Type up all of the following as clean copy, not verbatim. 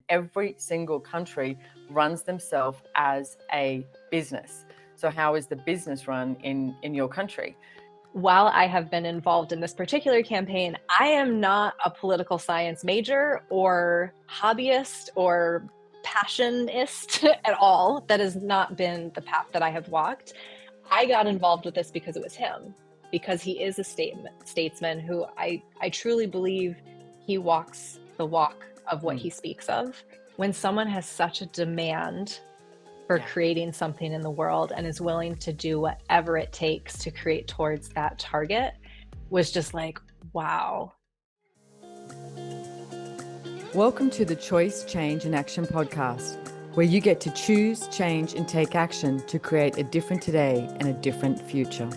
every single country runs themselves as a business. So how is the business run in your country? While I have been involved in this particular campaign, I am not a political science major or hobbyist or passionist at all. That has not been the path that I have walked. I got involved with this because it was him, because he is a statesman who I truly believe he walks the walk of what he speaks of. When someone has such a demand for creating something in the world and is willing to do whatever it takes to create towards that target, was just like, wow. Welcome to the Choice, Change and Action podcast, where you get to choose, change and take action to create a different today and a different future.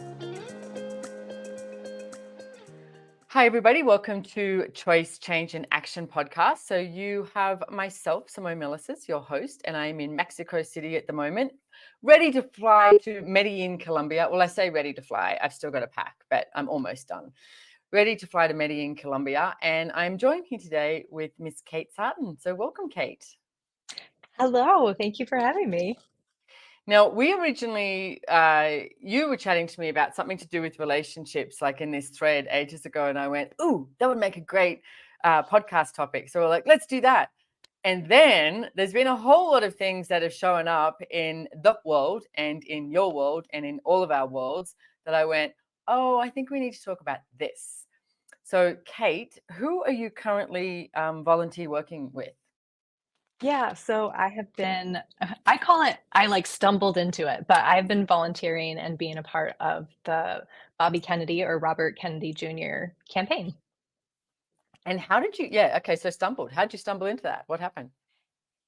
Hi, everybody. Welcome to Choice, Change and Action podcast. So you have myself, Simone Milasas, your host, and I'm in Mexico City at the moment, ready to fly to Medellin, Colombia. Well, I say ready to fly. I've still got to pack, but I'm almost done. Ready to fly to Medellin, Colombia. And I'm joined here today with Miss Kate Sarton. So welcome, Kate. Hello. Thank you for having me. Now, we originally, you were chatting to me about something to do with relationships, like in this thread ages ago. And I went, ooh, that would make a great podcast topic. So we're like, let's do that. And then there's been a whole lot of things that have shown up in the world and in your world and in all of our worlds that I went, oh, I think we need to talk about this. So, Kate, who are you currently volunteer working with? Yeah, so I have been, I call it, I like stumbled into it, but I've been volunteering and being a part of the Bobby Kennedy or Robert Kennedy Jr. campaign. And how did you, okay, so stumbled. How did you stumble into that? What happened?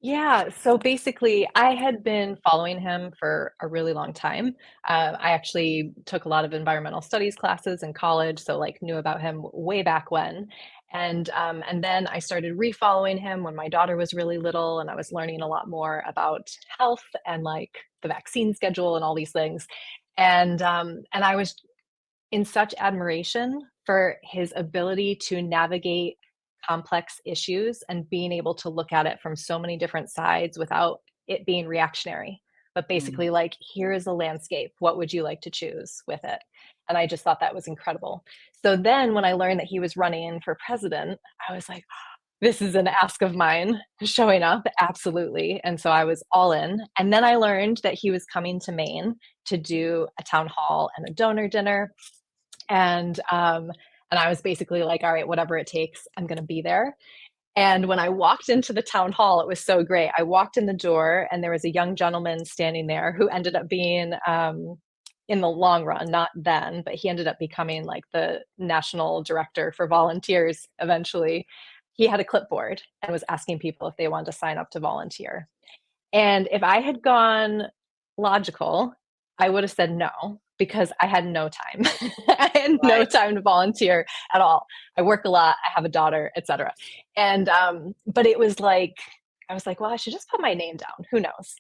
Yeah, so basically, I had been following him for a really long time. I actually took a lot of environmental studies classes in college, so like knew about him way back when. And then I started refollowing him when my daughter was really little, and I was learning a lot more about health and like the vaccine schedule and all these things. And I was in such admiration for his ability to navigate complex issues and being able to look at it from so many different sides without it being reactionary, but basically like, here is a landscape. What would you like to choose with it? And I just thought that was incredible. So then when I learned that he was running for president, I was like, this is an ask of mine showing up. Absolutely. And so I was all in. And then I learned that he was coming to Maine to do a town hall and a donor dinner. And I was basically like, all right, whatever it takes, I'm going to be there. And when I walked into the town hall, it was so great. I walked in the door and there was a young gentleman standing there who ended up being, in the long run, not then, but he ended up becoming like the national director for volunteers eventually. He had a clipboard and was asking people if they wanted to sign up to volunteer. And if I had gone logical, I would have said no, because I had no time. I had no time to volunteer at all. I work a lot. I have a daughter, etc. And but it was like, I was like, well, I should just put my name down. Who knows?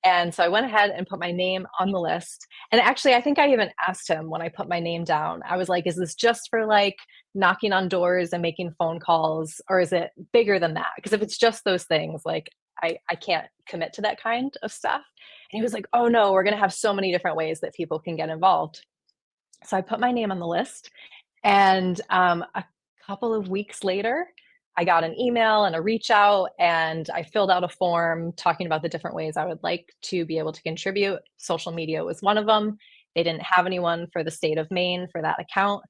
And so I went ahead and put my name on the list. And actually, I think I even asked him when I put my name down, I was like, is this just for like knocking on doors and making phone calls, or is it bigger than that? Because if it's just those things, like I can't commit to that kind of stuff. And he was like, oh no, we're going to have so many different ways that people can get involved. So I put my name on the list. And a couple of weeks later, I got an email and a reach out, and I filled out a form talking about the different ways I would like to be able to contribute. Social media was one of them. They didn't have anyone for the state of Maine for that account.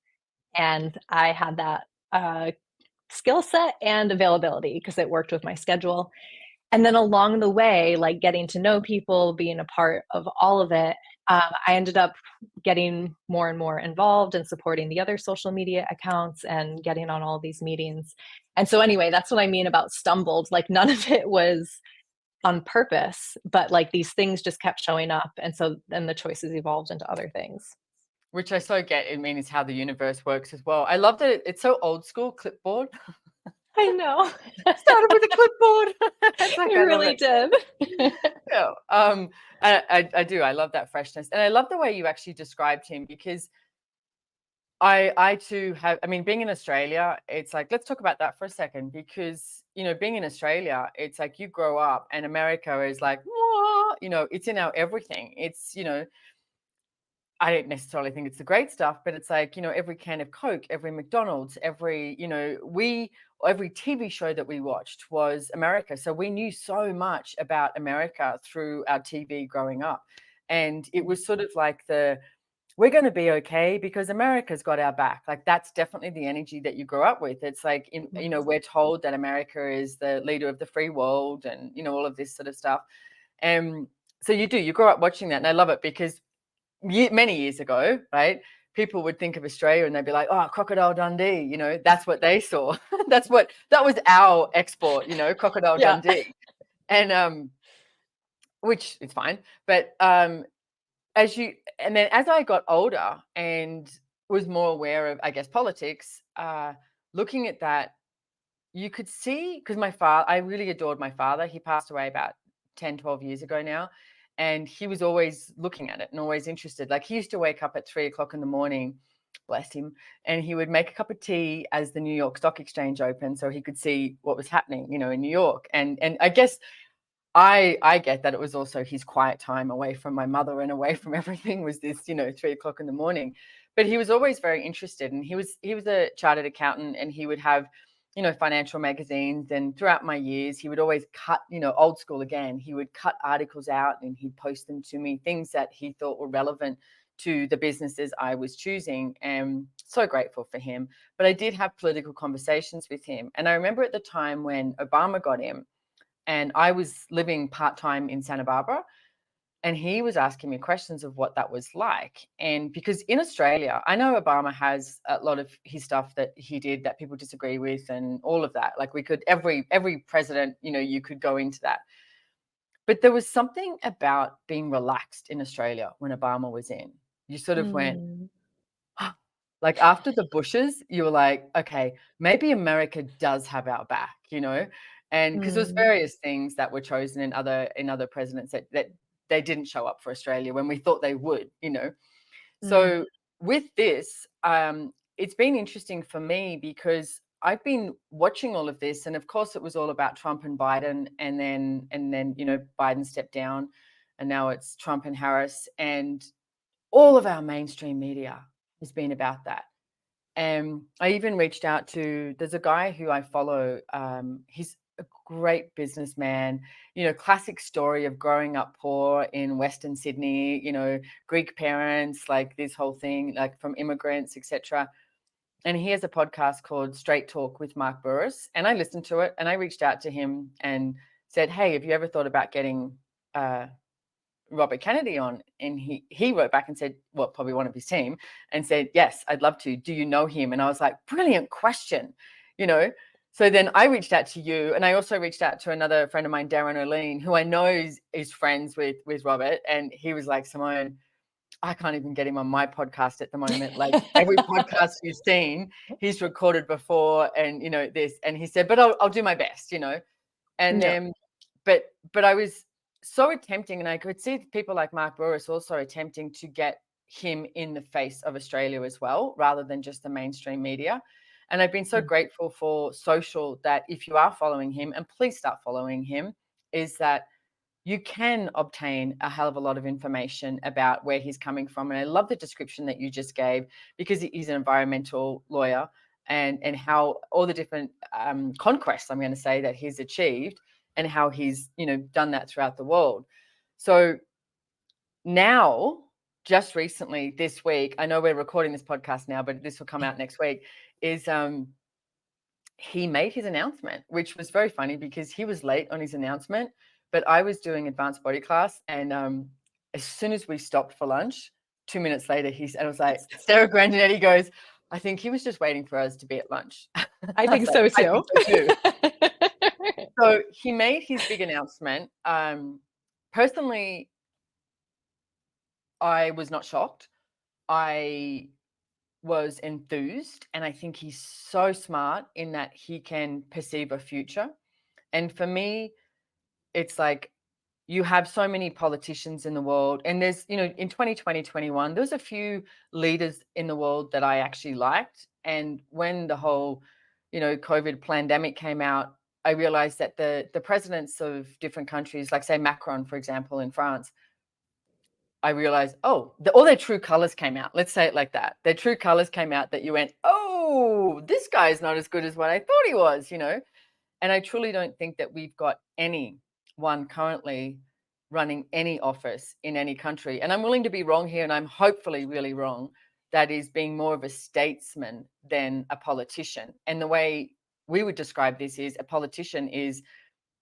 And I had that skill set and availability because it worked with my schedule. And then along the way, like getting to know people, being a part of all of it, I ended up getting more and more involved and supporting the other social media accounts and getting on all these meetings. And so anyway, that's what I mean about stumbled. Like none of it was on purpose, but like these things just kept showing up. And so then the choices evolved into other things. Which I so get, I mean, is how the universe works as well. I love that it's so old school, clipboard. I know. Started with a clipboard. Like, it really did. Yeah. I do. I love that freshness. And I love the way you actually described him, because I too have, I mean, being in Australia, it's like, let's talk about that for a second, because, you know, being in Australia, it's like you grow up and America is like, "Wah," you know, it's in our everything. It's, you know, I don't necessarily think it's the great stuff, but it's like, you know, every can of Coke, every McDonald's, every, you know, every TV show that we watched was America. So we knew so much about America through our TV growing up. And it was sort of like we're going to be okay because America's got our back. Like that's definitely the energy that you grow up with. It's like, you know, we're told that America is the leader of the free world and, you know, all of this sort of stuff. And so you grow up watching that. And I love it because many years ago, right, people would think of Australia and they'd be like, oh, Crocodile Dundee, you know, that's what they saw. That was our export, you know, Crocodile Yeah. Dundee. And which is fine. But as I got older and was more aware of, I guess, politics, looking at that, you could see, because I really adored my father. He passed away about 10, 12 years ago now. And he was always looking at it and always interested. Like he used to wake up at 3 o'clock in the morning, bless him, and he would make a cup of tea as the New York Stock Exchange opened so he could see what was happening, you know, in New York. And I guess I get that it was also his quiet time away from my mother and away from everything was this, you know, 3 o'clock in the morning. But he was always very interested, and he was a chartered accountant, and he would have, you know, financial magazines. And throughout my years, he would always cut, you know, old school again. He would cut articles out and he'd post them to me, things that he thought were relevant to the businesses I was choosing. And so grateful for him. But I did have political conversations with him. And I remember at the time when Obama got in, and I was living part-time in Santa Barbara, and he was asking me questions of what that was like. And because in Australia, I know Obama has a lot of his stuff that he did that people disagree with and all of that. Like we could, every president, you know, you could go into that. But there was something about being relaxed in Australia when Obama was in. You sort of went, Mm. like after the Bushes, you were like, okay, maybe America does have our back, you know? And because there's Mm. various things that were chosen in other presidents that they didn't show up for Australia when we thought they would, you know? Mm. So with this, it's been interesting for me because I've been watching all of this, and of course it was all about Trump and Biden, and then you know, Biden stepped down, and now it's Trump and Harris, and all of our mainstream media has been about that. I even reached out to, there's a guy who I follow. He's a great businessman, you know, classic story of growing up poor in Western Sydney, you know, Greek parents, like this whole thing, like from immigrants, etc. And he has a podcast called Straight Talk with Mark Burris. And I listened to it and I reached out to him and said, hey, have you ever thought about getting Robert Kennedy on? And he wrote back and said, well, probably one of his team, and said, yes, I'd love to. Do you know him? And I was like, brilliant question, you know? So then I reached out to you, and I also reached out to another friend of mine, Darren O'Lean, who I know is friends with Robert. And he was like, Simone, I can't even get him on my podcast at the moment. Like every podcast you've seen, he's recorded before, and you know this. And he said, but I'll do my best, you know. And Yeah. then, but I was so attempting, and I could see people like Mark Burris also attempting to get him in the face of Australia as well, rather than just the mainstream media. And I've been so Mm. grateful for social that if you are following him, and please start following him, is that you can obtain a hell of a lot of information about where he's coming from. And I love the description that you just gave, because he's an environmental lawyer, and how all the different conquests, I'm going to say, that he's achieved, and how he's, you know, done that throughout the world. So now, just recently this week, I know we're recording this podcast now, but this will come out next week, is he made his announcement, which was very funny because he was late on his announcement, but I was doing advanced body class. And as soon as we stopped for lunch, 2 minutes later, and I was like, Sarah Grandinetti goes, I think he was just waiting for us to be at lunch. I think was so like, I too. think so too. So he made his big announcement. Personally, I was not shocked. I was enthused, and I think he's so smart in that he can perceive a future. And for me, it's like, you have so many politicians in the world, and there's, you know, in 2020, 21, there was a few leaders in the world that I actually liked. And when the whole, you know, COVID pandemic came out, I realized that the presidents of different countries, like say Macron, for example, in France, I realized, oh, all their true colors came out. Let's say it like that. Their true colors came out, that you went, oh, this guy's not as good as what I thought he was, you know? And I truly don't think that we've got anyone currently running any office in any country. And I'm willing to be wrong here, and I'm hopefully really wrong, that is being more of a statesman than a politician. And the way we would describe this is, a politician is,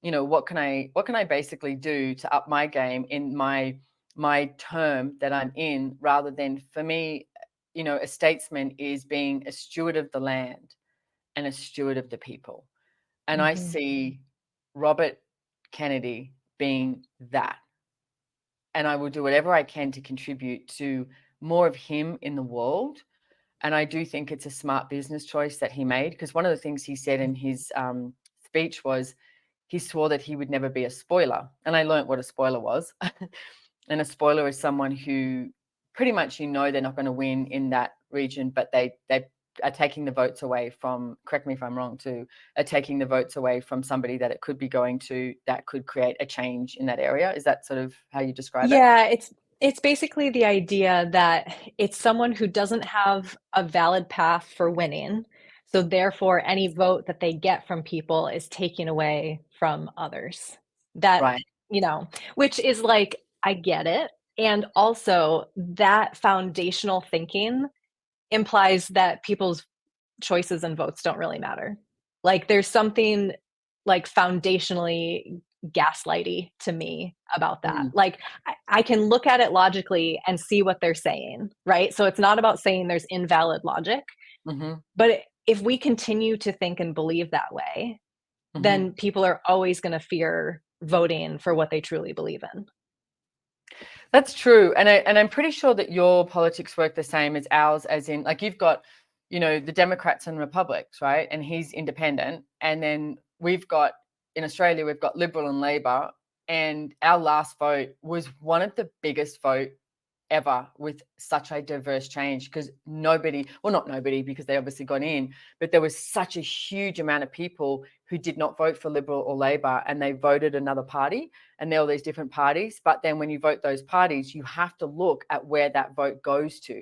you know, what can I basically do to up my game in my term that I'm in, rather than, for me, you know, a statesman is being a steward of the land and a steward of the people. And I see Robert Kennedy being that. And I will do whatever I can to contribute to more of him in the world. And I do think it's a smart business choice that he made, because one of the things he said in his speech was, he swore that he would never be a spoiler. And I learned what a spoiler was. And a spoiler is someone who pretty much, you know, they're not going to win in that region, but they are taking the votes away from, correct me if I'm wrong too, are taking the votes away from somebody that it could be going to, that could create a change in that area. Is that sort of how you describe it? Yeah, it's basically the idea that it's someone who doesn't have a valid path for winning. So therefore, any vote that they get from people is taken away from others. That, Right. you know, which is like, I get it. And also, that foundational thinking implies that people's choices and votes don't really matter. Like, there's something like foundationally gaslighty to me about that. Like, I can look at it logically and see what they're saying, right? So it's not about saying there's invalid logic, Mm-hmm. but if we continue to think and believe that way, Mm-hmm. then people are always going to fear voting for what they truly believe in. That's true. And I'm pretty sure that your politics work the same as ours, as in, like, you've got, you know, the Democrats and Republics, right? And he's independent. And then we've got, in Australia, we've got Liberal and Labor. And our last vote was one of the biggest vote ever, with such a diverse change, because nobody, well, not nobody, because they obviously got in, but there was such a huge amount of people who did not vote for Liberal or Labor, and they voted another party. And there are all these different parties. But then when you vote those parties, you have to look at where that vote goes to,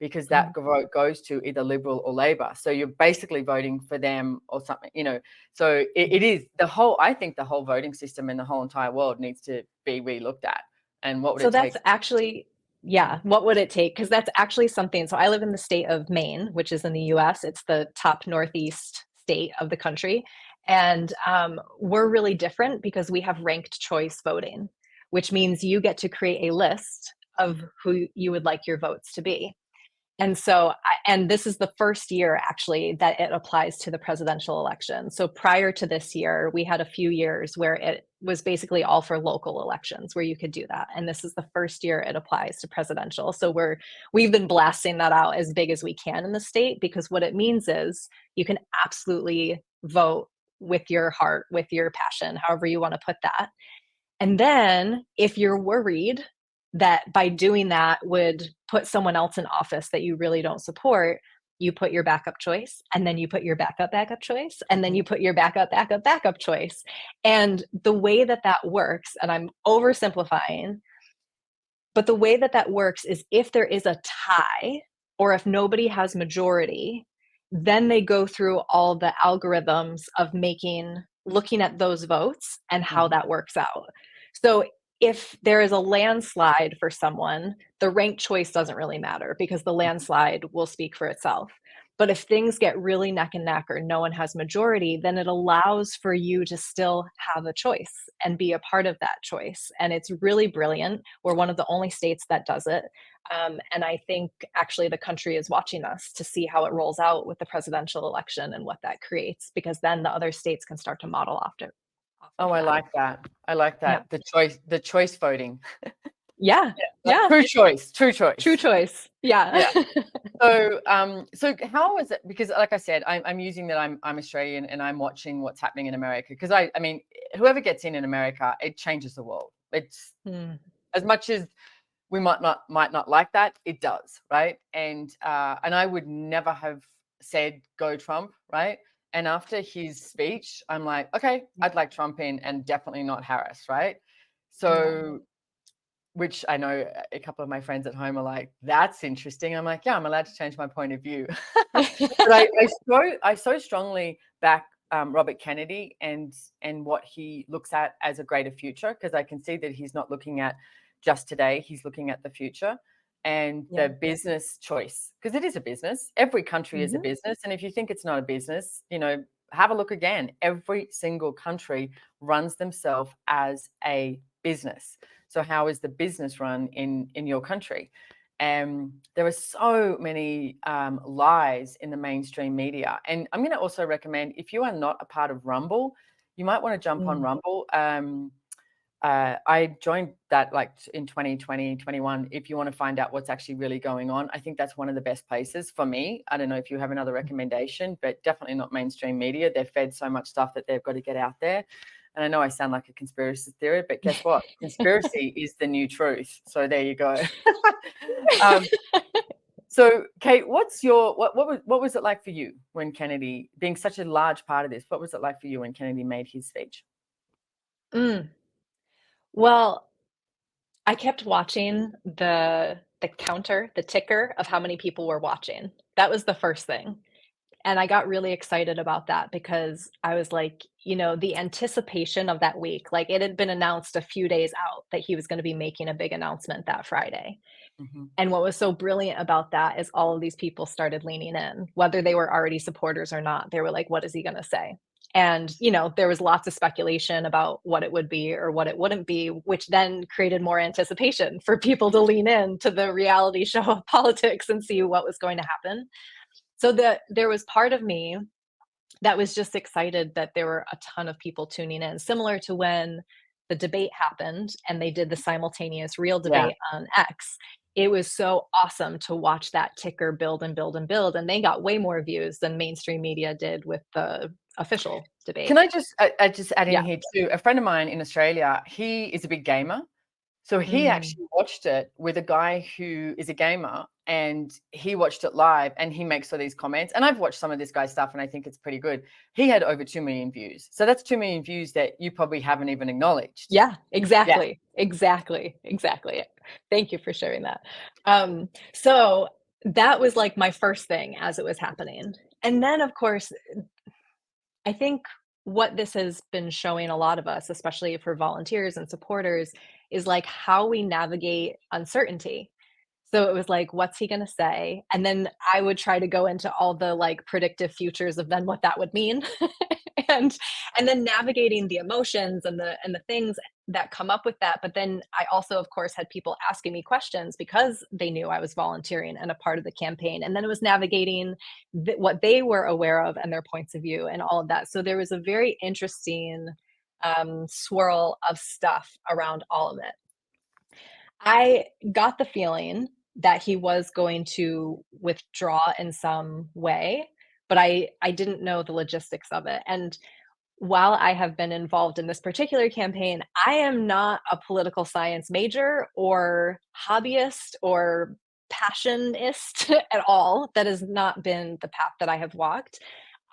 because that vote goes to either Liberal or Labor. So you're basically voting for them or something, you know. So it is the whole, I think the whole voting system in the whole entire world needs to be re-looked at. And what would So it take? that's actually, yeah, what would it take? Because that's actually something. So I live in the state of Maine, which is in the US. It's the top northeast state of the country. And we're really different because we have ranked choice voting, which means you get to create a list of who you would like your votes to be. And so, and this is the first year actually that it applies to the presidential election. So prior to this year, we had a few years where it was basically all for local elections where you could do that. And this is the first year it applies to presidential. So we've been blasting that out as big as we can in the state, because what it means is you can absolutely vote with your heart, with your passion, however you want to put that. And then if you're worried that by doing that would put someone else in office that you really don't support, you put your backup choice, and then you put your backup choice, and then you put your backup choice. And the way that that works, and I'm oversimplifying, but the way that that works is if there is a tie, or if nobody has majority, then they go through all the algorithms of looking at those votes and how that works out. So if there is a landslide for someone, the ranked choice doesn't really matter because the landslide will speak for itself. But if things get really neck and neck or no one has majority, then it allows for you to still have a choice and be a part of that choice. And it's really brilliant. We're one of the only states that does it. And I think actually the country is watching us to see how it rolls out with the presidential election and what that creates, because then the other states can start to model after. Oh, I like that. I like that. Yeah. The choice voting. Yeah. Yeah. True choice. True choice. Yeah. So how was it? Because like I said, I'm using that I'm Australian and I'm watching what's happening in America. Because I mean, whoever gets in America, it changes the world. It's as much as we might not like that, it does, right? And I would never have said go Trump, right? And after his speech, I'm like, okay, I'd like Trump in, and definitely not Harris, right? So, which I know a couple of my friends at home are like, that's interesting. I'm like, yeah, I'm allowed to change my point of view. But I so strongly back Robert Kennedy and what he looks at as a greater future, because I can see that he's not looking at just today, he's looking at the future and the business choice, because it is a business. Every country is a business. And if you think it's not a business, have a look again. Every single country runs themselves as a business. So how is the business run in your country? There are so many lies in the mainstream media. And I'm going to also recommend, if you are not a part of Rumble, you might want to jump on Rumble. I joined that like in 2020, 21. If you want to find out what's actually really going on, I think that's one of the best places for me. I don't know if you have another recommendation, but definitely not mainstream media. They're fed so much stuff that they've got to get out there. And I know I sound like a conspiracy theory, but guess what? Conspiracy is the new truth. So there you go. So Kate, what was it like for you when Kennedy, being such a large part of this, what was it like for you when Kennedy made his speech? Well, I kept watching the counter, the ticker of how many people were watching. That was the first thing. And I got really excited about that because I was like, the anticipation of that week, like it had been announced a few days out that he was going to be making a big announcement that Friday. And what was so brilliant about that is all of these people started leaning in, whether they were already supporters or not. They were like, what is he going to say? And, there was lots of speculation about what it would be or what it wouldn't be, which then created more anticipation for people to lean in to the reality show of politics and see what was going to happen. So there was part of me that was just excited that there were a ton of people tuning in, similar to when the debate happened and they did the simultaneous real debate on X. It was so awesome to watch that ticker build and build and build, and they got way more views than mainstream media did with the official debate. Can I just add in here too? A friend of mine in Australia, he is a big gamer. So he actually watched it with a guy who is a gamer, and he watched it live, and he makes all these comments. And I've watched some of this guy's stuff, and I think it's pretty good. He had over 2 million views. So that's 2 million views that you probably haven't even acknowledged. Yeah, exactly. Yeah. Exactly. Thank you for sharing that. So that was like my first thing as it was happening. And then, of course, I think what this has been showing a lot of us, especially for volunteers and supporters, is like how we navigate uncertainty. So it was like, what's he going to say? And then I would try to go into all the like predictive futures of then what that would mean. and then navigating the emotions and the things that come up with that. But then I also, of course, had people asking me questions because they knew I was volunteering and a part of the campaign. And then it was navigating what they were aware of and their points of view and all of that. So there was a very interesting swirl of stuff around all of it. I got the feeling that he was going to withdraw in some way, but I didn't know the logistics of it. And while I have been involved in this particular campaign, I am not a political science major or hobbyist or passionist at all. That has not been the path that I have walked.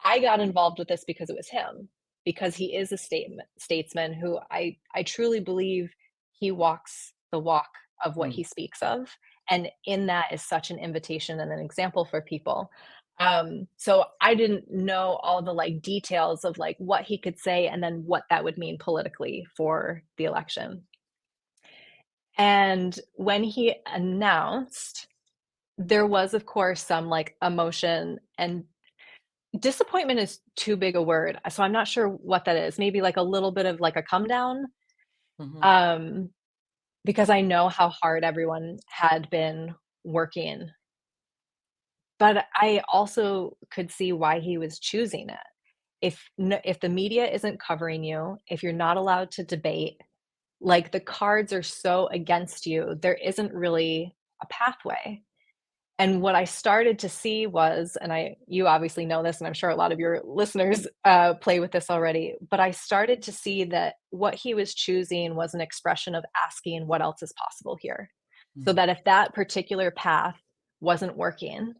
I got involved with this because it was him, because he is a statesman who I truly believe he walks the walk of what he speaks of. And in that is such an invitation and an example for people. So I didn't know all the like details of like what he could say and then what that would mean politically for the election. And when he announced, there was of course some like emotion, and disappointment is too big a word. So I'm not sure what that is. Maybe like a little bit of like a come down. Because I know how hard everyone had been working. But I also could see why he was choosing it. If the media isn't covering you, if you're not allowed to debate, like the cards are so against you, there isn't really a pathway. And what I started to see was, and you obviously know this, and I'm sure a lot of your listeners play with this already, but I started to see that what he was choosing was an expression of asking what else is possible here. So that if that particular path wasn't working,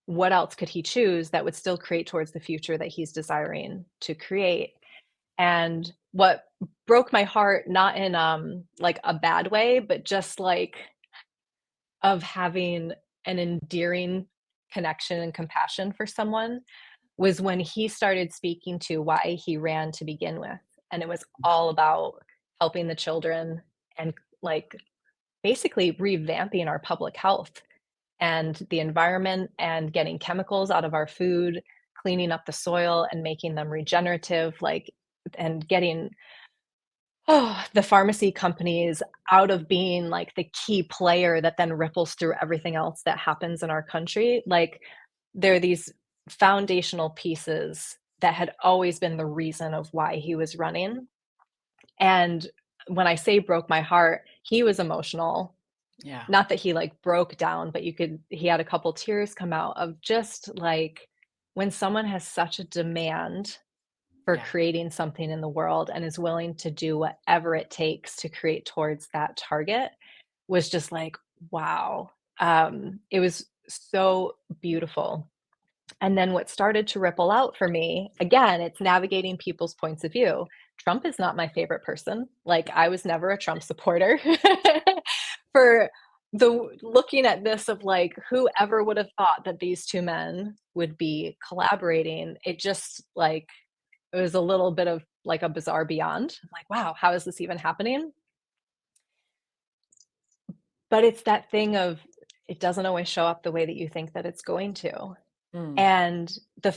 what else could he choose that would still create towards the future that he's desiring to create? And what broke my heart, not in like a bad way, but just like of having an endearing connection and compassion for someone, was when he started speaking to why he ran to begin with. And it was all about helping the children and like basically revamping our public health and the environment and getting chemicals out of our food, cleaning up the soil and making them regenerative, like, and getting the pharmacy companies out of being like the key player that then ripples through everything else that happens in our country. Like, there are these foundational pieces that had always been the reason of why he was running. And when I say broke my heart, he was emotional. Yeah. Not that he like broke down, but he had a couple tears come out of just like when someone has such a demand for Yeah. creating something in the world and is willing to do whatever it takes to create towards that target, was just like, wow. It was so beautiful. And then what started to ripple out for me, again, it's navigating people's points of view. Trump is not my favorite person. Like, I was never a Trump supporter. For the looking at this of like, whoever would have thought that these two men would be collaborating, it just like, it was a little bit of like a bizarre beyond. I'm like, wow, how is this even happening? But it's that thing of, it doesn't always show up the way that you think that it's going to. And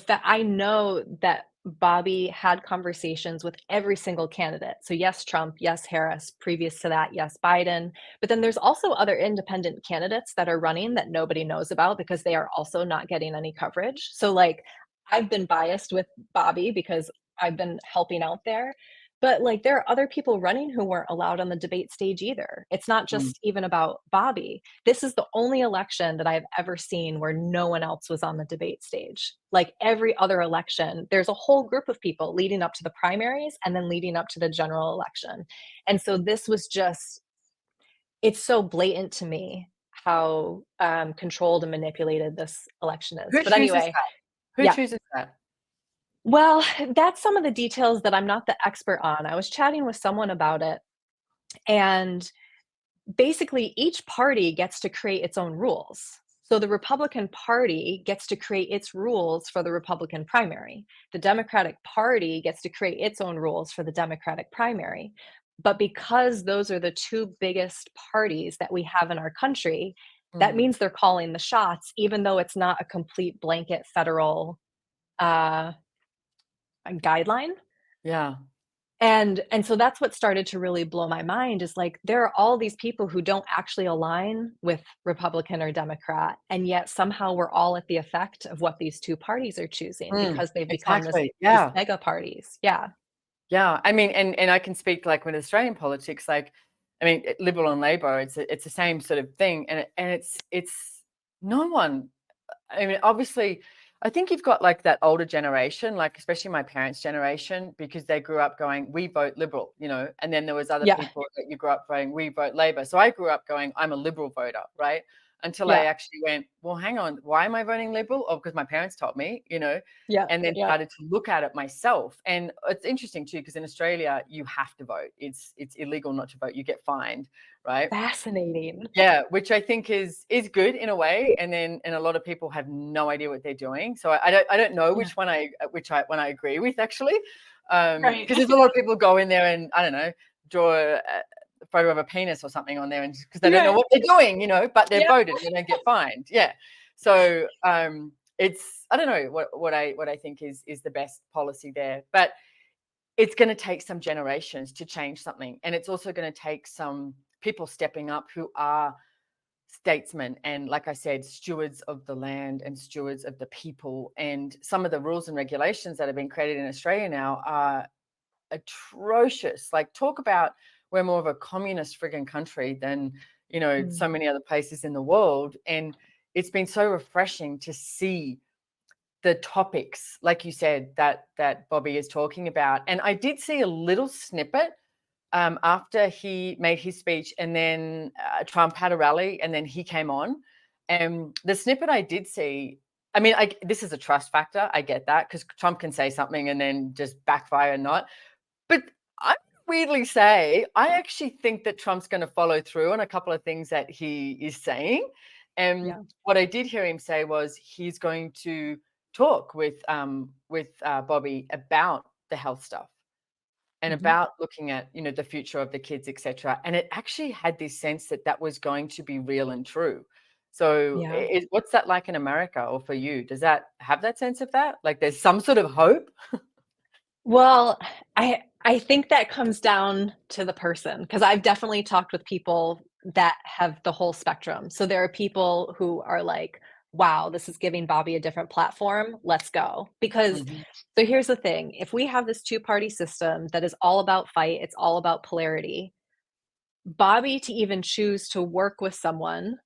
I know that Bobby had conversations with every single candidate. So yes, Trump, yes, Harris, previous to that, yes, Biden. But then there's also other independent candidates that are running that nobody knows about because they are also not getting any coverage. So like, I've been biased with Bobby because I've been helping out there. But like, there are other people running who weren't allowed on the debate stage either. It's not just even about Bobby. This is the only election that I've ever seen where no one else was on the debate stage. Like, every other election, there's a whole group of people leading up to the primaries and then leading up to the general election. And so this was just, it's so blatant to me how controlled and manipulated this election is. Who But chooses anyway, that? Who yeah. chooses that? Well, that's some of the details that I'm not the expert on. I was chatting with someone about it, and basically each party gets to create its own rules. So the Republican Party gets to create its rules for the Republican primary. The Democratic Party gets to create its own rules for the Democratic primary. But because those are the two biggest parties that we have in our country, that means they're calling the shots, even though it's not a complete blanket federal guideline. Yeah. And so that's what started to really blow my mind, is like, there are all these people who don't actually align with Republican or Democrat, and yet somehow we're all at the effect of what these two parties are choosing because they've become Exactly. these Yeah. mega parties. Yeah. Yeah. I mean, and I can speak like with Australian politics, like, I mean, Liberal and Labor, it's the same sort of thing. And it's no one, I mean, obviously, I think you've got like that older generation, like especially my parents' generation, because they grew up going, we vote Liberal, you know, and then there was other Yeah. people that you grew up going, we vote Labor. So I grew up going, I'm a Liberal voter, right? Until I Yeah. actually went, well, hang on, why am I voting Liberal? Oh, because my parents taught me, you know, Yeah. and then Yeah. started to look at it myself. And it's interesting too, because in Australia, you have to vote. It's illegal not to vote. You get fined, right? Fascinating. Yeah, which I think is good in a way, and a lot of people have no idea what they're doing. So I don't know which one I agree with actually, Right. because there's a lot of people go in there and I don't know, draw a photo of a penis or something on there, and because they don't know what they're doing, you know, but they're voted and they don't get fined. Yeah, so it's, I don't know what I think is the best policy there, but it's going to take some generations to change something, and it's also going to take some people stepping up who are statesmen and, like I said, stewards of the land and stewards of the people. And some of the rules and regulations that have been created in Australia now are atrocious. Like, talk about, we're more of a communist frigging country than, you know, so many other places in the world. And it's been so refreshing to see the topics, like you said, that Bobby is talking about. And I did see a little snippet after he made his speech, and then Trump had a rally, and then he came on. And the snippet I did see, I mean, this is a trust factor. I get that, because Trump can say something and then just backfire and not. But I weirdly say, I actually think that Trump's going to follow through on a couple of things that he is saying. And what I did hear him say was he's going to talk with Bobby about the health stuff and about looking at, you know, the future of the kids, etc. And it actually had this sense that that was going to be real and true. So what's that like in America, or for you? Does that have that sense of that? Like there's some sort of hope? Well, I think that comes down to the person, because I've definitely talked with people that have the whole spectrum. So there are people who are like, wow, this is giving Bobby a different platform. Let's go. Because so here's the thing. If we have this two-party system that is all about fight, it's all about polarity, Bobby to even choose to work with someone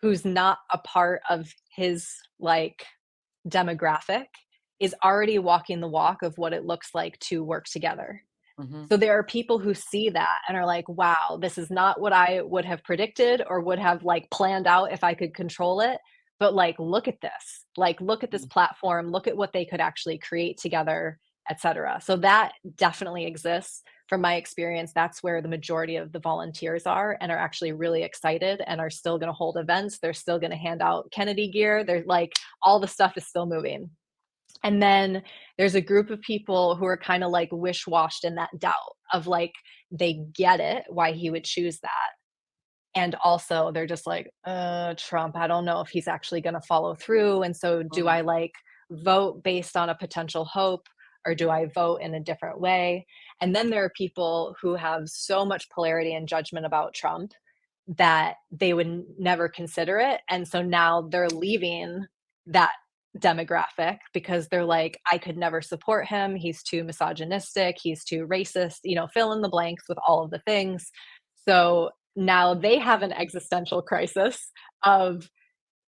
who's not a part of his like demographic is already walking the walk of what it looks like to work together. So there are people who see that and are like, wow, this is not what I would have predicted or would have like planned out if I could control it. But like, look at this, like, look at this platform, look at what they could actually create together, etc. So that definitely exists. From my experience, that's where the majority of the volunteers are and are actually really excited and are still going to hold events. They're still going to hand out Kennedy gear. They're like, all the stuff is still moving. And then there's a group of people who are kind of like wish-washed in that doubt of like, they get it, why he would choose that. And also they're just like, Trump, I don't know if he's actually going to follow through. And so do I like vote based on a potential hope, or do I vote in a different way? And then there are people who have so much polarity and judgment about Trump that they would never consider it. And so now they're leaving that demographic because they're like, I could never support him. He's too misogynistic. He's too racist, you know, fill in the blanks with all of the things. So now they have an existential crisis of,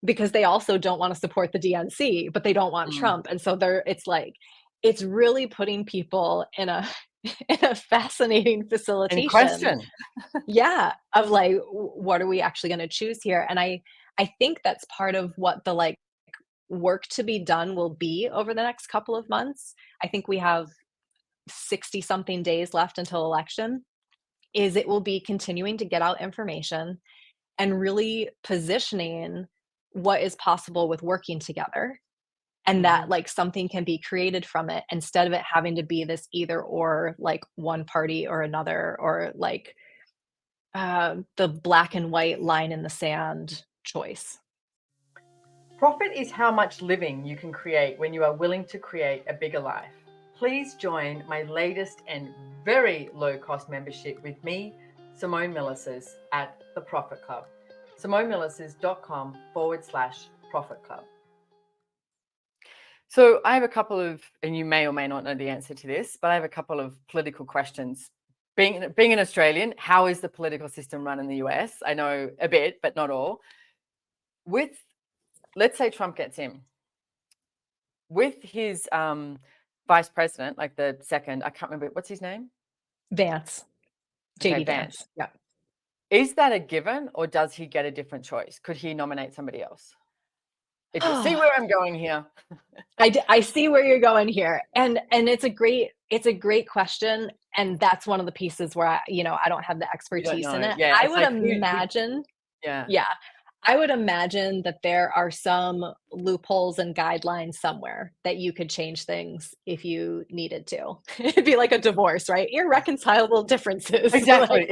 because they also don't want to support the DNC, but they don't want Trump. And so it's like, it's really putting people in a in a fascinating facilitation. In question. Of like, what are we actually going to choose here? And I think that's part of what the like work to be done will be over the next couple of months. I think we have 60 something days left until election. Is it will be continuing to get out information and really positioning what is possible with working together, and that like something can be created from it instead of it having to be this either or, like one party or another, or like the black and white line in the sand choice. Profit is how much living you can create when you are willing to create a bigger life. Please join my latest and very low-cost membership with me, Simone Milasas, at the Profit Club. SimoneMilasas.com/Profit Club. So I have a couple of, and you may or may not know the answer to this, but I have a couple of political questions. Being an Australian, how is the political system run in the US? I know a bit, but not all. Let's say Trump gets in. With his vice president, like the second, I can't remember, what's his name? Vance. JD Vance. Yeah. Is that a given, or does he get a different choice? Could he nominate somebody else? If you see where I'm going here. I see where you're going here. And it's a great question. And that's one of the pieces where I don't have the expertise in it. Yeah, I would imagine. I would imagine that there are some loopholes and guidelines somewhere that you could change things if you needed to. It'd be like a divorce, right? Irreconcilable differences. Exactly.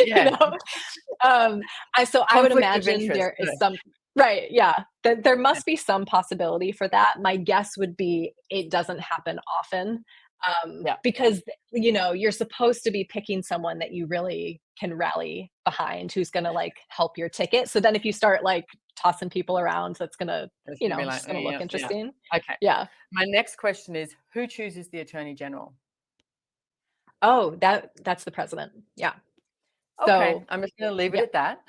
Yeah. So I would imagine there is some. Right. Yeah. There must be some possibility for that. My guess would be it doesn't happen often. Because you're supposed to be picking someone that you really can rally behind, who's going to like help your ticket. So then if you start like tossing people around, that's going to it's going to look interesting. Okay. Yeah. My next question is, who chooses the Attorney General? Oh, that's the president. Yeah. Okay. So I'm just going to leave it at that.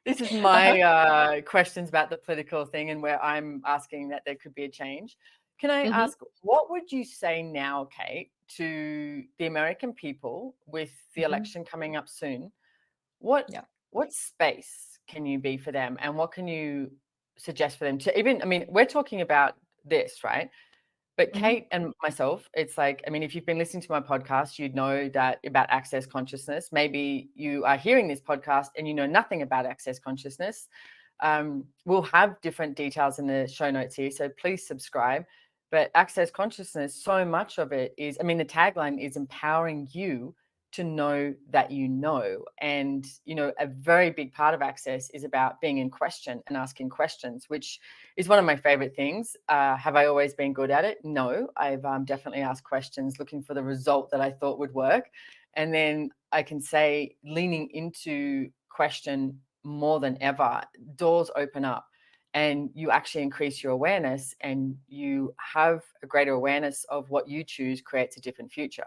These This is Uh-huh. my questions about the political thing and where I'm asking that there could be a change. Can I Mhm. ask, what would you say now, Kate, to the American people with the Mhm. election coming up soon? What Yeah. what space can you be for them, and what can you suggest for them to even? I mean, we're talking about this, right? But Mhm. Kate and myself, it's like, I mean, if you've been listening to my podcast, you'd know that about access consciousness. Maybe you are hearing this podcast and you know nothing about access consciousness. We'll have different details in the show notes here, so please subscribe. But access consciousness, so much of it is, I mean, the tagline is empowering you to know that you know. And, you know, a very big part of access is about being in question and asking questions, which is one of my favorite things. Have I always been good at it? No, I've definitely asked questions looking for the result that I thought would work. And then I can say, leaning into question more than ever, doors open up and you actually increase your awareness, and you have a greater awareness of what you choose creates a different future.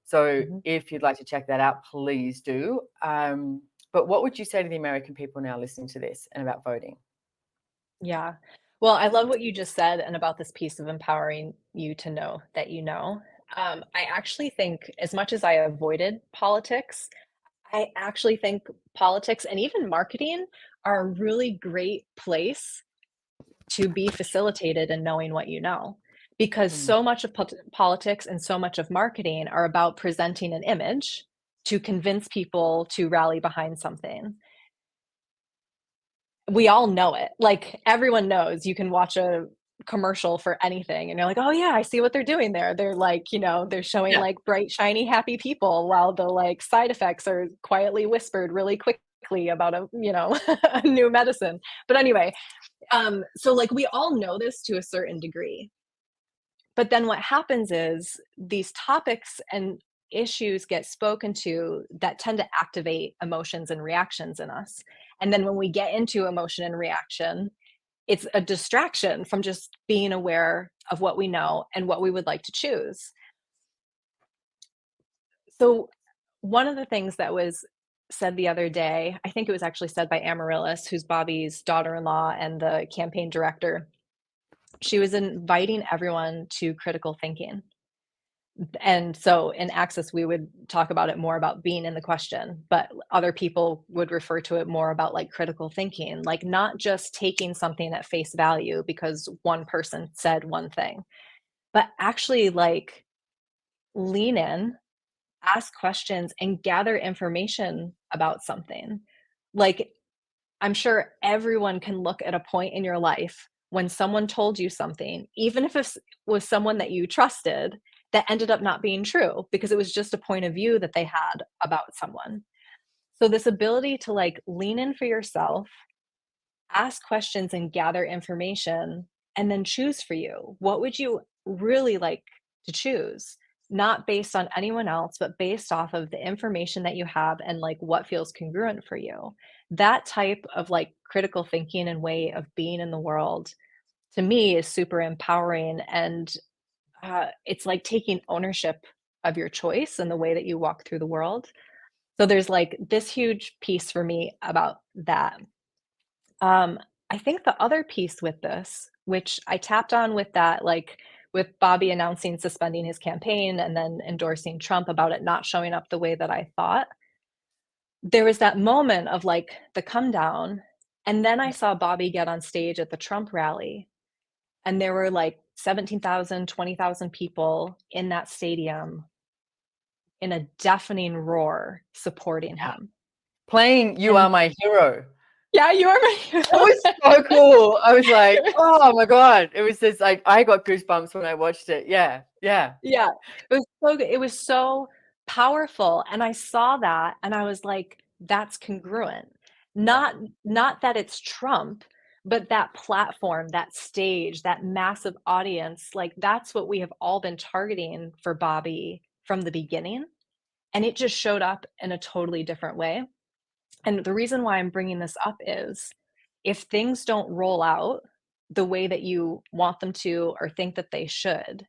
So Mhm. if you'd like to check that out, please do. But what would you say to the American people now listening to this and about voting? Yeah. Well, I love what you just said and about this piece of empowering you to know that you know. I actually think, as much as I avoided politics, I actually think politics and even marketing are a really great place to be facilitated in knowing what you know. Because Mm, so much of politics and so much of marketing are about presenting an image to convince people to rally behind something. We all know it. Like, everyone knows you can watch a commercial for anything and you're like, "Oh, yeah, I see what they're doing there." They're like, they're showing, yeah. like, bright, shiny, happy people while the, like, side effects are quietly whispered really quickly about a new medicine. But anyway, so, like, we all know this to a certain degree. But then what happens is these topics and issues get spoken to that tend to activate emotions and reactions in us. And then when we get into emotion and reaction, it's a distraction from just being aware of what we know and what we would like to choose. So, one of the things that was said the other day, I think it was actually said by Amaryllis, who's Bobby's daughter in law and the campaign director. She was inviting everyone to critical thinking. And so in Access, we would talk about it more about being in the question, but other people would refer to it more about like critical thinking, like not just taking something at face value because one person said one thing, but actually like lean in, ask questions, and gather information about something. Like, I'm sure everyone can look at a point in your life when someone told you something, even if it was someone that you trusted, that ended up not being true because it was just a point of view that they had about someone. So, this ability to like lean in for yourself, ask questions, and gather information, and then choose for you. What would you really like to choose? Not based on anyone else, but based off of the information that you have and like what feels congruent for you. That type of like critical thinking and way of being in the world to me is super empowering. And it's like taking ownership of your choice and the way that you walk through the world. So there's like this huge piece for me about that. Um, I think the other piece with this, which I tapped on with that, like with Bobby announcing suspending his campaign and then endorsing Trump about it not showing up the way that I thought, there was that moment of like the come down. And then I saw Bobby get on stage at the Trump rally, and there were like 17,000, 20,000 people in that stadium in a deafening roar supporting Yeah. him. Playing You And Are My Hero. yeah, you are my It was so hero. cool. I was like, oh my God. It was just like, I got goosebumps when I watched it. Yeah. Yeah. Yeah, it was so good. It was so powerful, and I saw that, and I was like, "That's congruent." Yeah. Not that it's Trump, but that platform, that stage, that massive audience, like, that's what we have all been targeting for Bobby from the beginning, and it just showed up in a totally different way. And the reason why I'm bringing this up is, if things don't roll out the way that you want them to or think that they should,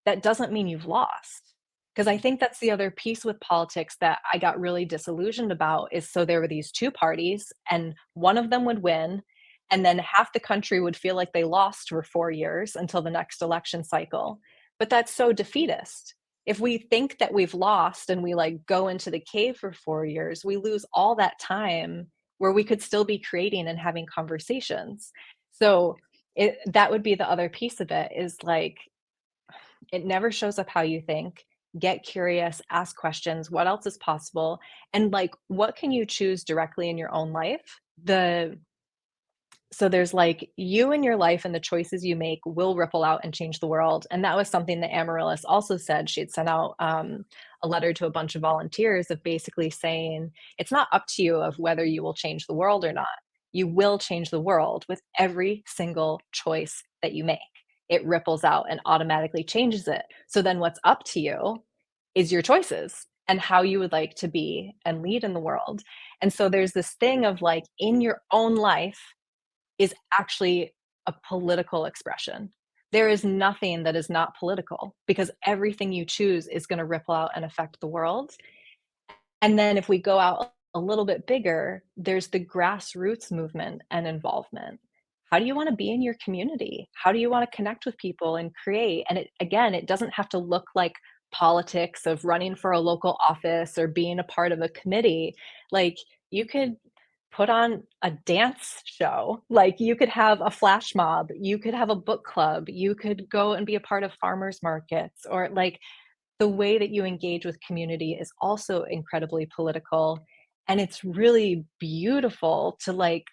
that doesn't mean you've lost. Because I think that's the other piece with politics that I got really disillusioned about is so there were these two parties and one of them would win, and then half the country would feel like they lost for 4 years until the next election cycle. But that's so defeatist. If we think that we've lost and we like go into the cave for 4 years, we lose all that time where we could still be creating and having conversations. So that would be the other piece of it is like it never shows up how you think. Get curious, ask questions. What else is possible? And like, what can you choose directly in your own life? So there's like you and your life and the choices you make will ripple out and change the world. And that was something that Amaryllis also said. She had sent out a letter to a bunch of volunteers of basically saying it's not up to you of whether you will change the world or not. You will change the world with every single choice that you make. It ripples out and automatically changes it. So then what's up to you is your choices and how you would like to be and lead in the world. And so there's this thing of like in your own life is actually a political expression. There is nothing that is not political because everything you choose is going to ripple out and affect the world. And then if we go out a little bit bigger, there's the grassroots movement and involvement. How do you want to be in your community? How do you want to connect with people and create? And it doesn't have to look like politics of running for a local office or being a part of a committee. Like you could put on a dance show, like you could have a flash mob, you could have a book club, you could go and be a part of farmers markets, or like the way that you engage with community is also incredibly political. And it's really beautiful to like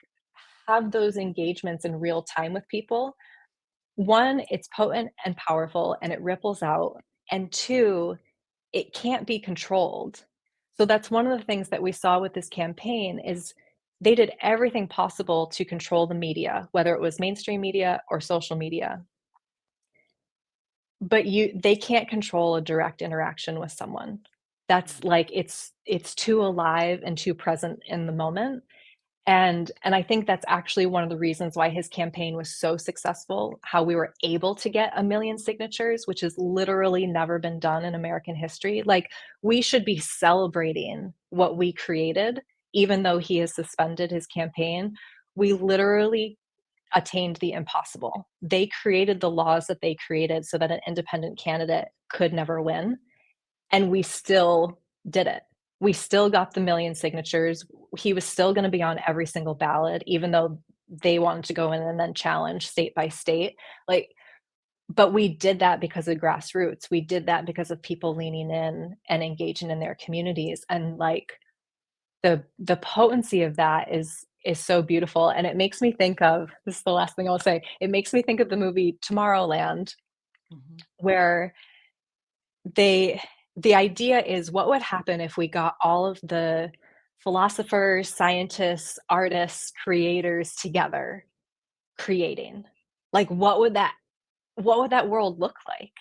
have those engagements in real time with people. One, it's potent and powerful and it ripples out. And two, it can't be controlled. So that's one of the things that we saw with this campaign is they did everything possible to control the media, whether it was mainstream media or social media. But they can't control a direct interaction with someone. That's like it's too alive and too present in the moment. And I think that's actually one of the reasons why his campaign was so successful, how we were able to get 1 million signatures, which has literally never been done in American history. Like, we should be celebrating what we created, even though he has suspended his campaign. We literally attained the impossible. They created the laws that they created so that an independent candidate could never win. And we still did it. We still got the 1 million signatures. He was still going to be on every single ballot, even though they wanted to go in and then challenge state by state. Like, but we did that because of grassroots. We did that because of people leaning in and engaging in their communities. And like the potency of that is so beautiful. And it makes me think of, this is the last thing I'll say, it makes me think of the movie Tomorrowland, where the idea is what would happen if we got all of the philosophers, scientists, artists, creators together creating? Like what would that world look like?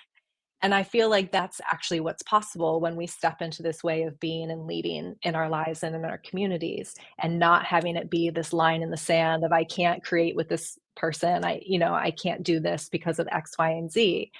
And I feel like that's actually what's possible when we step into this way of being and leading in our lives and in our communities, and not having it be this line in the sand of I can't create with this person. I can't do this because of X, Y, and Z.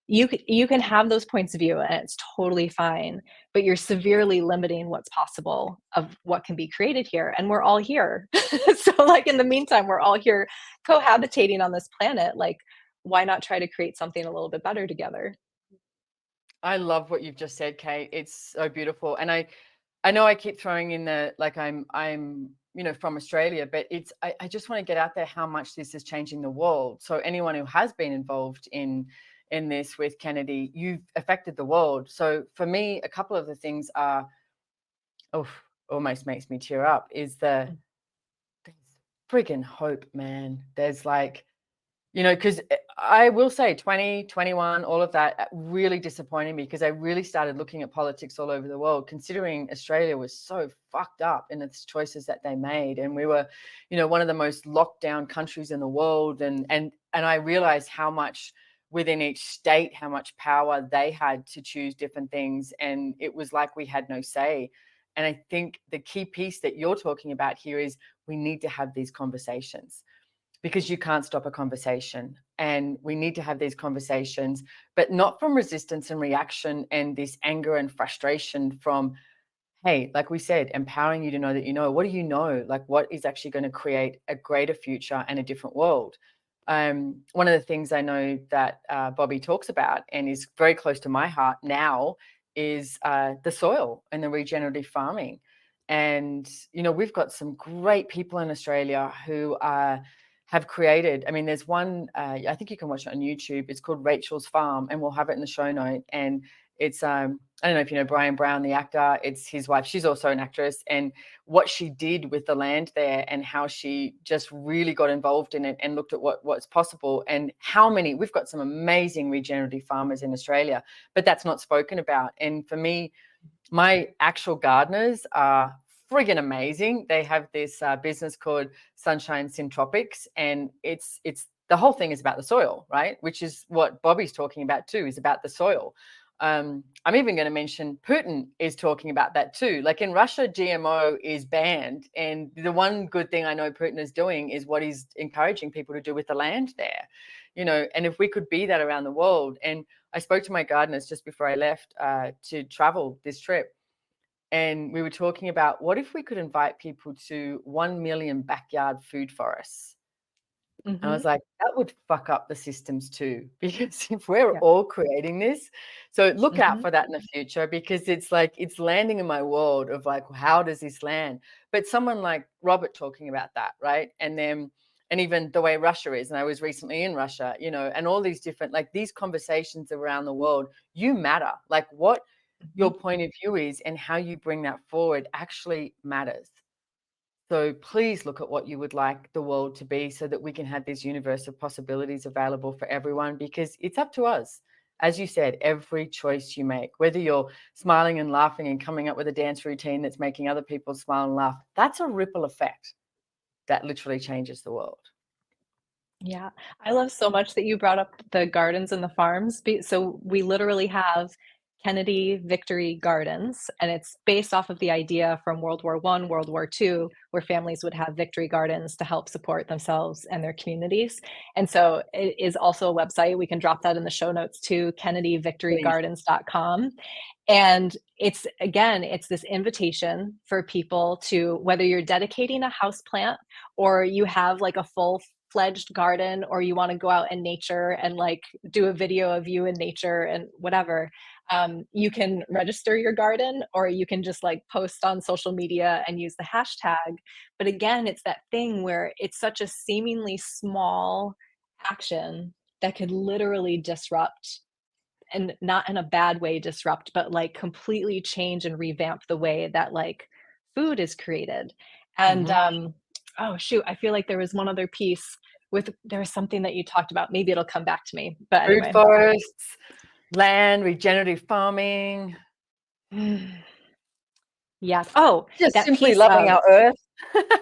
You can have those points of view and it's totally fine, but you're severely limiting what's possible of what can be created here. And we're all here. So like in the meantime, we're all here cohabitating on this planet. Like, why not try to create something a little bit better together? I love what you've just said, Kate. It's so beautiful. And I know I keep throwing in the, like, I'm from Australia, but I just want to get out there how much this is changing the world. So anyone who has been involved in this with Kennedy, you've affected the world. So for me, a couple of the things are, almost makes me tear up, is there's friggin' hope, man. There's like, because I will say 2021, all of that really disappointed me, because I really started looking at politics all over the world, considering Australia was so fucked up in its choices that they made. And we were, one of the most locked down countries in the world. And I realized how much within each state, how much power they had to choose different things. And it was like we had no say. And I think the key piece that you're talking about here is we need to have these conversations, because you can't stop a conversation. And we need to have these conversations, but not from resistance and reaction and this anger and frustration from, hey, like we said, empowering you to know that you know. What do you know? Like, what is actually going to create a greater future and a different world? One of the things I know that Bobby talks about and is very close to my heart now is the soil and the regenerative farming. And, you know, we've got some great people in Australia who have created, I mean, there's one, I think you can watch it on YouTube. It's called Rachel's Farm, and we'll have it in the show note. And it's, I don't know if you know Brian Brown, the actor. It's his wife. She's also an actress. And what she did with the land there and how she just really got involved in it and looked at what's possible and how many, we've got some amazing regenerative farmers in Australia, but that's not spoken about. And for me, my actual gardeners are friggin' amazing. They have this business called Sunshine Syntropics, and it's the whole thing is about the soil, right? Which is what Bobby's talking about too, is about the soil. I'm even going to mention Putin is talking about that too. Like in Russia, GMO is banned. And the one good thing I know Putin is doing is what he's encouraging people to do with the land there, you know, and if we could be that around the world. And I spoke to my gardeners just before I left to travel this trip. And we were talking about what if we could invite people to 1 million backyard food forests? And I was like, that would fuck up the systems too, because if we're all creating this, so look out for that in the future, because it's like, it's landing in my world of like, how does this land? But someone like Robert talking about that, right? And then, and even the way Russia is, and I was recently in Russia, you know, and all these different, like these conversations around the world, you matter. Like what your point of view is and how you bring that forward actually matters. So please look at what you would like the world to be so that we can have this universe of possibilities available for everyone, because it's up to us. As you said, every choice you make, whether you're smiling and laughing and coming up with a dance routine that's making other people smile and laugh, that's a ripple effect that literally changes the world. Yeah, I love so much that you brought up the gardens and the farms. So we literally have Kennedy Victory Gardens, and it's based off of the idea from World War I, World War II, where families would have victory gardens to help support themselves and their communities. And so it is also a website. We can drop that in the show notes too, KennedyVictoryGardens.com. And it's, again, it's this invitation for people to, whether you're dedicating a house plant or you have like a full-fledged garden, or you want to go out in nature and like do a video of you in nature and whatever, you can register your garden, or you can just like post on social media and use the hashtag. But again, it's that thing where it's such a seemingly small action that could literally disrupt, and not in a bad way disrupt, but like completely change and revamp the way that like food is created. And oh shoot, I feel like there was one other piece there was something that you talked about. Maybe it'll come back to me. But anyway. Food forests, land, regenerative farming. Yes. Oh, Just that simply piece loving of, our earth.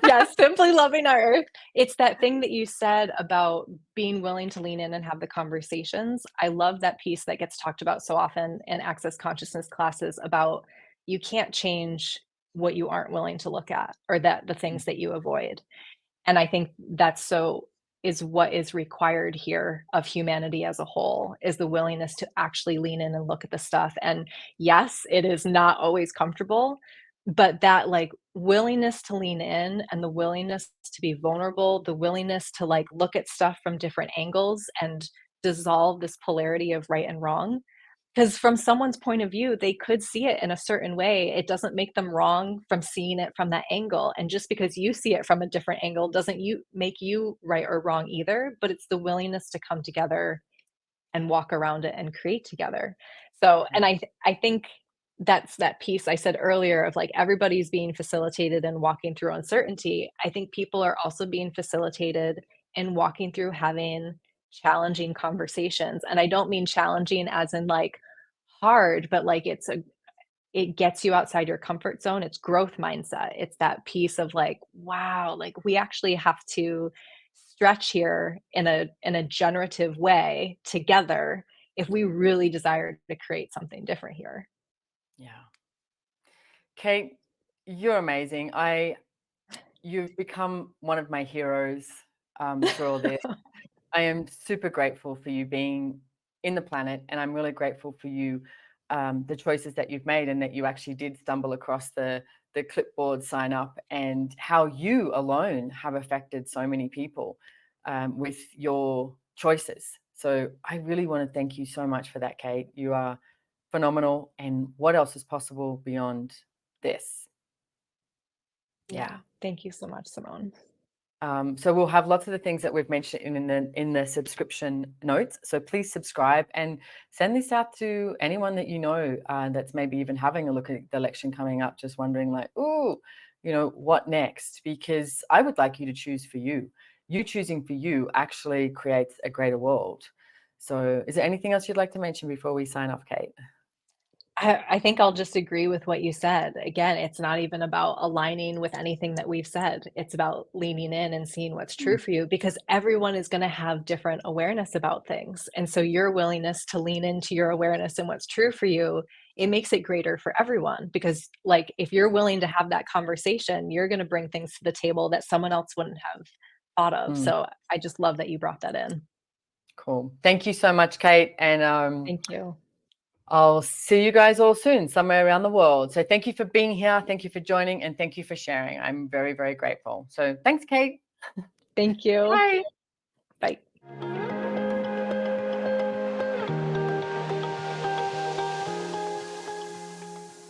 yes, simply loving our earth. It's that thing that you said about being willing to lean in and have the conversations. I love that piece that gets talked about so often in Access Consciousness classes about you can't change what you aren't willing to look at, or that the things that you avoid. And I think that's is what is required here of humanity as a whole, is the willingness to actually lean in and look at the stuff. And yes, it is not always comfortable, but that like willingness to lean in and the willingness to be vulnerable, the willingness to like look at stuff from different angles and dissolve this polarity of right and wrong. Because from someone's point of view, they could see it in a certain way. It doesn't make them wrong from seeing it from that angle. And just because you see it from a different angle doesn't make you right or wrong either. But it's the willingness to come together and walk around it and create together. So, and I think that's that piece I said earlier of like everybody's being facilitated and walking through uncertainty. I think people are also being facilitated in walking through having challenging conversations. And I don't mean challenging as in like hard, but like it gets you outside your comfort zone. It's growth mindset. It's that piece of like, wow, like we actually have to stretch here in a generative way together if we really desire to create something different here. Yeah. Kate, you're amazing. You've become one of my heroes through all this. I am super grateful for you being in the planet, and I'm really grateful for you, the choices that you've made, and that you actually did stumble across the clipboard sign up, and how you alone have affected so many people with your choices. So I really want to thank you so much for that, Kate. You are phenomenal. And what else is possible beyond this? Yeah. Thank you so much, Simone. So we'll have lots of the things that we've mentioned in the subscription notes. So please subscribe and send this out to anyone that you know that's maybe even having a look at the election coming up, just wondering like, oh, what next? Because I would like you to choose for you. You choosing for you actually creates a greater world. So is there anything else you'd like to mention before we sign off, Kate? I think I'll just agree with what you said. Again, it's not even about aligning with anything that we've said. It's about leaning in and seeing what's true for you, because everyone is going to have different awareness about things. And so your willingness to lean into your awareness and what's true for you, it makes it greater for everyone. Because like if you're willing to have that conversation, you're going to bring things to the table that someone else wouldn't have thought of. So I just love that you brought that in. Cool. Thank you so much, Kate. And Thank you. I'll see you guys all soon somewhere around the world. So thank you for being here. Thank you for joining, and thank you for sharing. I'm very, very grateful. So thanks, Kate. Thank you. Bye. Bye.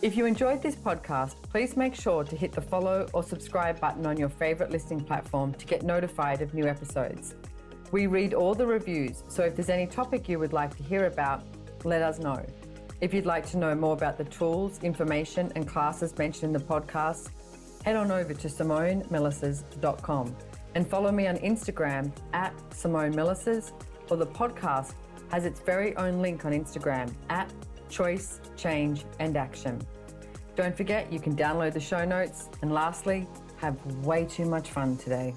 If you enjoyed this podcast, please make sure to hit the follow or subscribe button on your favorite listening platform to get notified of new episodes. We read all the reviews, so if there's any topic you would like to hear about, let us know. If you'd like to know more about the tools, information, and classes mentioned in the podcast, head on over to SimoneMilasas.com and follow me on Instagram at Simone Milasas, or the podcast has its very own link on Instagram at Choice, Change, and Action. Don't forget, you can download the show notes. And lastly, have way too much fun today.